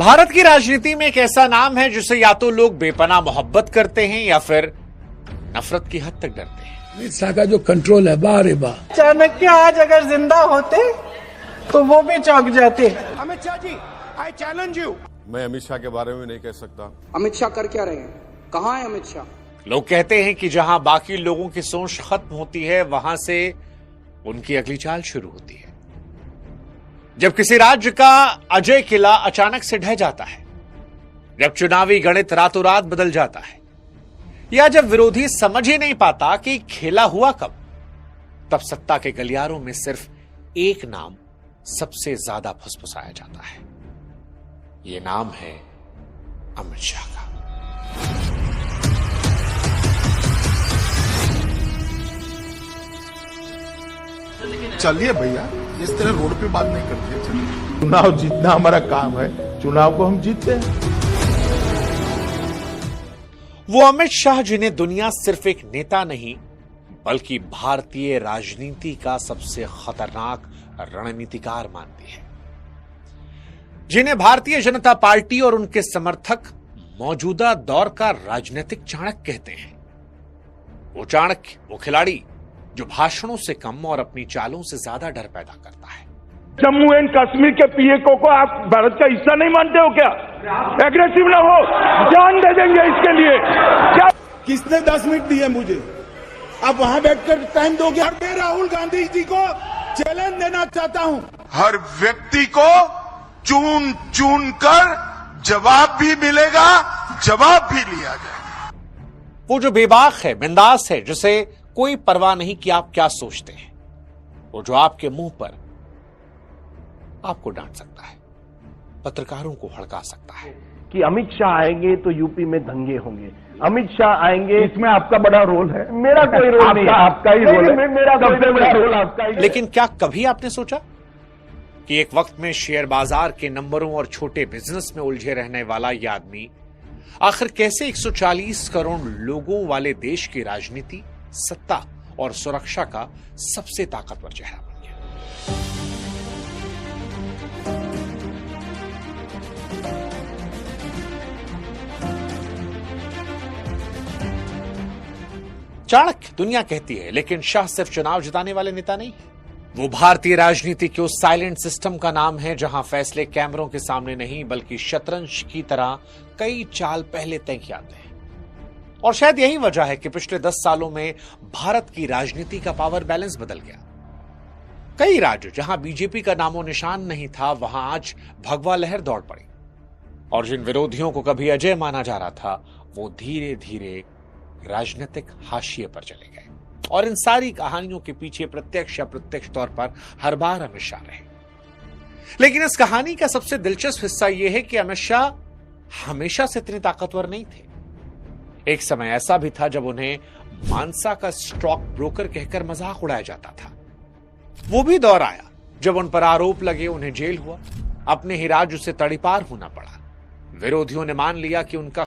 भारत की राजनीति में एक ऐसा नाम है जिसे या तो लोग बेपनाह मोहब्बत करते हैं या फिर नफरत की हद तक डरते हैं। अमित शाह का जो कंट्रोल है, वाह रे वाह। चाणक्य आज अगर जिंदा होते तो वो भी चौंक जाते। Amit Shah ji, I challenge you. मैं अमित शाह के बारे में नहीं कह सकता। अमित शाह कर क्या रहे हैं? कहाँ है अमित शाह? लोग कहते हैं कि जहां बाकी लोगों की सोच खत्म होती है वहां से उनकी अगली चाल शुरू होती है। जब किसी राज्य का अजय किला अचानक से ढह जाता है, जब चुनावी गणित रातों रात बदल जाता है, या जब विरोधी समझ ही नहीं पाता कि खेला हुआ कब, तब सत्ता के गलियारों में सिर्फ एक नाम सबसे ज्यादा फुसफुसाया जाता है। यह नाम है अमित शाह का। चलिए भैया, इस तरह रोड पे बात नहीं करते। चलिए, चुनाव जीतना हमारा काम है, चुनाव को हम जीतते हैं। वो अमित शाह जिन्हें दुनिया सिर्फ एक नेता नहीं बल्कि भारतीय राजनीति का सबसे खतरनाक रणनीतिकार मानती है, जिन्हें भारतीय जनता पार्टी और उनके समर्थक मौजूदा दौर का राजनीतिक चाणक्य कहते हैं। वो चाणक्य, वो खिलाड़ी जो भाषणों से कम और अपनी चालों से ज्यादा डर पैदा करता है। जम्मू एंड कश्मीर के पीएको को आप भारत का हिस्सा नहीं मानते हो क्या? एग्रेसिव ना हो, जान दे देंगे इसके लिए। क्या किसने 10 मिनट दिए मुझे? आप वहां बैठकर टाइम दोगे? और मैं राहुल गांधी जी को चैलेंज देना चाहता हूं। हर व्यक्ति को चुन चुन कर जवाब भी मिलेगा, जवाब भी लिया जाएगा। वो जो बेबाक है, बिंदास है, जिसे कोई परवाह नहीं कि आप क्या सोचते हैं, वो जो आपके मुंह पर आपको डांट सकता है, पत्रकारों को हड़का सकता है कि अमित शाह आएंगे तो यूपी में दंगे होंगे, अमित शाह आएंगे, इसमें आपका बड़ा रोल है। मेरा कोई रोल नहीं है, आपका ही रोल है। मेरा सबसे बड़ा रोल आपका ही। लेकिन क्या कभी आपने सोचा कि एक वक्त में शेयर बाजार के नंबरों और छोटे बिजनेस में उलझे रहने वाला यह आदमी आखिर कैसे 140 करोड़ लोगों वाले देश की राजनीति, सत्ता और सुरक्षा का सबसे ताकतवर चेहरा बन गया? चाणक्य दुनिया कहती है, लेकिन शाह सिर्फ चुनाव जिताने वाले नेता नहीं है। वो भारतीय राजनीति के उस साइलेंट सिस्टम का नाम है जहां फैसले कैमरों के सामने नहीं बल्कि शतरंज की तरह कई चाल पहले तय किए जाते हैं। और शायद यही वजह है कि पिछले 10 सालों में भारत की राजनीति का पावर बैलेंस बदल गया। कई राज्य जहां बीजेपी का नामो निशान नहीं था, वहां आज भगवा लहर दौड़ पड़ी, और जिन विरोधियों को कभी अजय माना जा रहा था, वो धीरे धीरे राजनीतिक हाशिए पर चले गए। और इन सारी कहानियों के पीछे प्रत्यक्ष या अप्रत्यक्ष तौर पर हर बार अमित शाह रहे। लेकिन इस कहानी का सबसे दिलचस्प हिस्सा यह है कि अमित शाह हमेशा से इतने ताकतवर नहीं थे। एक समय ऐसा भी था जब उन्हें मानसा का स्टॉक ब्रोकर कहकर मजाक उड़ाया जाता था। वो भी दौर आया जब उन पर आरोप लगे, उन्हें जेल हुआ, अपने ही राज्य से तड़ीपार होना पड़ा। विरोधियों ने मान लिया कि उनका